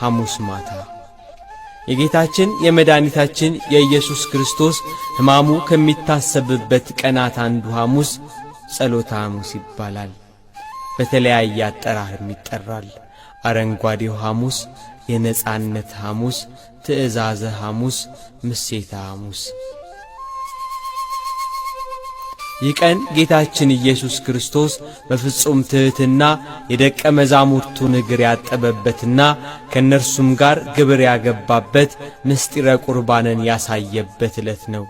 ሐሙስ ማታ የጌታችን የመድኃኒታችን የኢየሱስ ክርስቶስ ሕማሙ ከሚታሰብበት ቀናት አንዱ ሐሙስ ጸሎተ ሐሙስ ይባላል። በተለያየ አጠራርም ይጠራል። አረንጓዴው ሐሙስ፣ የነጻነት ሐሙስ፣ ትእዛዘ ሐሙስ፣ ምሴተ ሐሙስ። ይህ ቀን ጌታችን ኢየሱስ ክርስቶስ በፍጹም ትሕትና የደቀ መዛሙርቱን እግር ያጠበበትና ከእነርሱም ጋር ግብር ያገባበት ምስጢረ ቁርባንን ያሳየበት ዕለት ነው።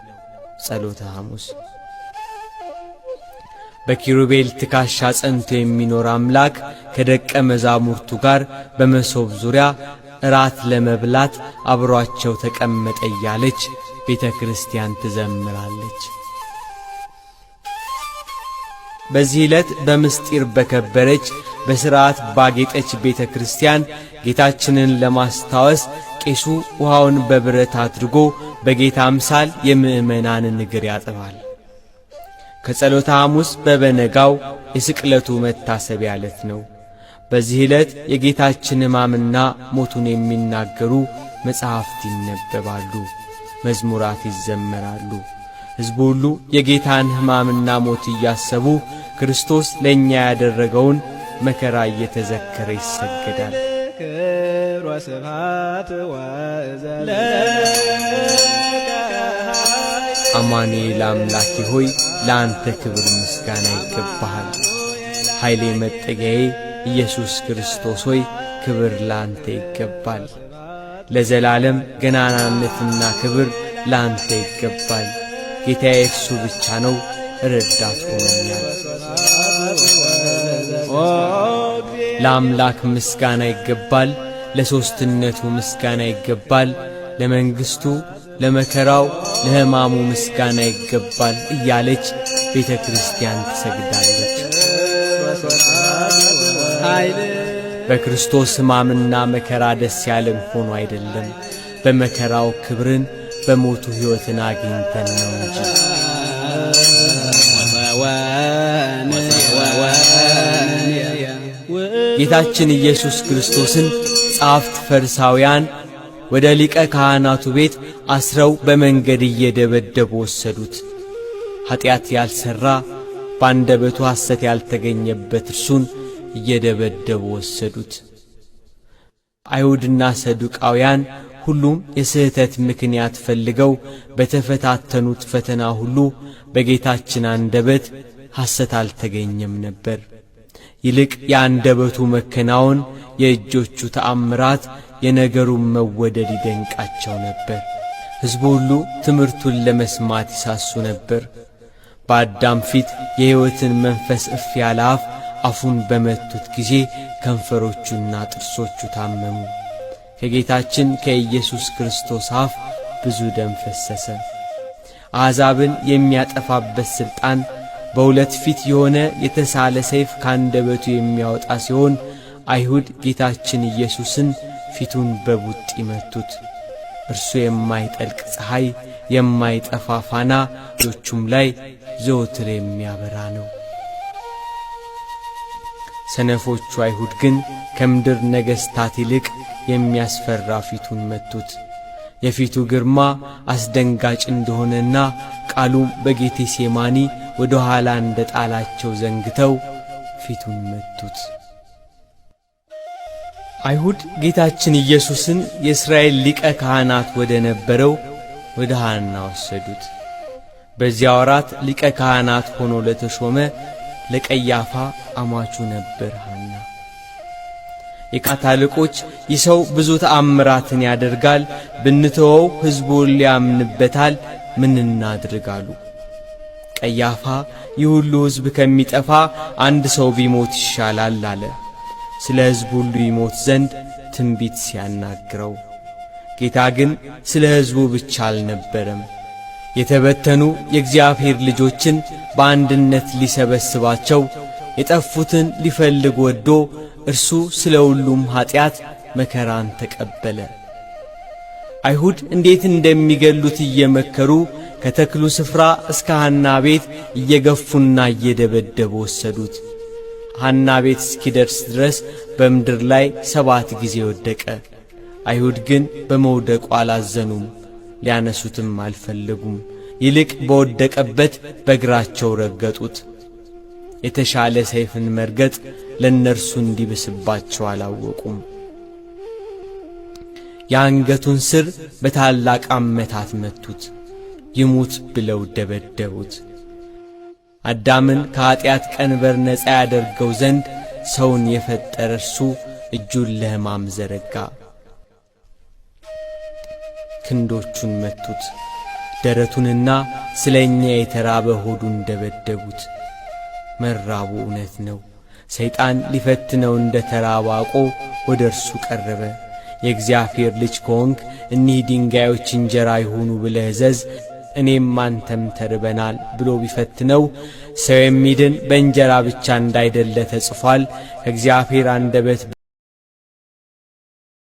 ጸሎተ ሐሙስ። በኪሩቤል ትከሻ ጸንቶ የሚኖር አምላክ ከደቀ መዛሙርቱ ጋር በመሶብ ዙሪያ እራት ለመብላት አብሯቸው ተቀመጠ እያለች ቤተ ክርስቲያን ትዘምራለች። በዚህ ዕለት በምስጢር በከበረች በሥርዓት ባጌጠች ቤተ ክርስቲያን ጌታችንን ለማስታወስ ቄሱ ውሃውን በብረት አድርጎ በጌታ አምሳል የምእመናንን እግር ያጥባል። ከጸሎተ ሐሙስ በበነጋው የስቅለቱ መታሰቢያ ዕለት ነው። በዚህ ዕለት የጌታችን ሕማምና ሞቱን የሚናገሩ መጻሕፍት ይነበባሉ፣ መዝሙራት ይዘመራሉ። ሕዝቡ ሁሉ የጌታን ሕማምና ሞት እያሰቡ ክርስቶስ ለእኛ ያደረገውን መከራ እየተዘከረ ይሰገዳል። አማኑኤል አምላኬ ሆይ ለአንተ ክብር ምስጋና ይገባሃል። ኃይሌ መጠጊያዬ ኢየሱስ ክርስቶስ ሆይ ክብር ለአንተ ይገባል። ለዘላለም ገናናነትና ክብር ለአንተ ይገባል። ጌታዬ እርሱ ብቻ ነው፣ ረዳት ሆኖኛል። ለአምላክ ምስጋና ይገባል፣ ለሦስትነቱ ምስጋና ይገባል፣ ለመንግሥቱ፣ ለመከራው፣ ለሕማሙ ምስጋና ይገባል እያለች ቤተ ክርስቲያን ትሰግዳለች። በክርስቶስ ሕማምና መከራ ደስ ያለን ሆኖ አይደለም፣ በመከራው ክብርን በሞቱ ሕይወትን አግኝተን ነው እንጂ። ጌታችን ኢየሱስ ክርስቶስን ጻፍት ፈሪሳውያን ወደ ሊቀ ካህናቱ ቤት አስረው በመንገድ እየደበደቡ ወሰዱት። ኀጢአት ያልሠራ ባንደበቱ ሐሰት ያልተገኘበት እርሱን እየደበደቡ ወሰዱት። አይሁድና ሰዱቃውያን ሁሉም የስህተት ምክንያት ፈልገው በተፈታተኑት ፈተና ሁሉ በጌታችን አንደበት ሐሰት አልተገኘም ነበር። ይልቅ የአንደበቱ መከናወን፣ የእጆቹ ተአምራት፣ የነገሩን መወደድ ይደንቃቸው ነበር። ሕዝቡ ሁሉ ትምህርቱን ለመስማት ይሳሱ ነበር። በአዳም ፊት የሕይወትን መንፈስ እፍ ያለ አፉን በመቱት ጊዜ ከንፈሮቹና ጥርሶቹ ታመሙ። ከጌታችን ከኢየሱስ ክርስቶስ አፍ ብዙ ደም ፈሰሰ። አሕዛብን የሚያጠፋበት ሥልጣን በሁለት ፊት የሆነ የተሳለ ሰይፍ ካንደበቱ የሚያወጣ ሲሆን አይሁድ ጌታችን ኢየሱስን ፊቱን በቡጢ መቱት። እርሱ የማይጠልቅ ፀሐይ፣ የማይጠፋ ፋና፣ ጆቹም ላይ ዘወትር የሚያበራ ነው። ሰነፎቹ አይሁድ ግን ከምድር ነገሥታት ይልቅ የሚያስፈራ ፊቱን መቱት። የፊቱ ግርማ አስደንጋጭ እንደሆነና ቃሉም በጌቴሴማኒ ወደ ኋላ እንደ ጣላቸው ዘንግተው ፊቱን መቱት። አይሁድ ጌታችን ኢየሱስን የእስራኤል ሊቀ ካህናት ወደ ነበረው ወደ ሐና ወሰዱት። በዚያ ወራት ሊቀ ካህናት ሆኖ ለተሾመ ለቀያፋ አማቹ ነበር ሐና። የካህናት አለቆች ይህ ሰው ብዙ ተአምራትን ያደርጋል፣ ብንተወው ሕዝቡን ሊያምንበታል፣ ምን እናድርግ አሉ። ቀያፋ ይህ ሁሉ ሕዝብ ከሚጠፋ አንድ ሰው ቢሞት ይሻላል አለ። ስለ ሕዝብ ሁሉ ይሞት ዘንድ ትንቢት ሲያናግረው፣ ጌታ ግን ስለ ሕዝቡ ብቻ አልነበረም፣ የተበተኑ የእግዚአብሔር ልጆችን በአንድነት ሊሰበስባቸው የጠፉትን ሊፈልግ ወዶ እርሱ ስለ ሁሉም ኀጢአት መከራን ተቀበለ። አይሁድ እንዴት እንደሚገሉት እየመከሩ ከተክሉ ስፍራ እስከ ሐና ቤት እየገፉና እየደበደቡ ወሰዱት። ሐና ቤት እስኪደርስ ድረስ በምድር ላይ 7 ጊዜ ወደቀ። አይሁድ ግን በመውደቁ አላዘኑም፣ ሊያነሱትም አልፈለጉም። ይልቅ በወደቀበት በእግራቸው ረገጡት። የተሻለ ሰይፍን መርገጥ ለእነርሱ እንዲብስባቸው አላወቁም። የአንገቱን ስር በታላቅ አመታት መቱት፣ ይሙት ብለው ደበደቡት። አዳምን ከኀጢአት ቀንበር ነፃ ያደርገው ዘንድ ሰውን የፈጠረ እርሱ እጁን ለሕማም ዘረጋ። ክንዶቹን መቱት፣ ደረቱንና ስለ እኛ የተራበ ሆዱን ደበደቡት። መራቡ እውነት ነው። ሰይጣን ሊፈትነው እንደ ተራበ አውቆ ወደ እርሱ ቀረበ። የእግዚአብሔር ልጅ ከሆንክ እኒህ ድንጋዮች እንጀራ ይሁኑ ብለህ እዘዝ፣ እኔም አንተም ተርበናል ብሎ ቢፈትነው ሰው የሚድን በእንጀራ ብቻ እንዳይደለ ተጽፏል፣ ከእግዚአብሔር አንደበት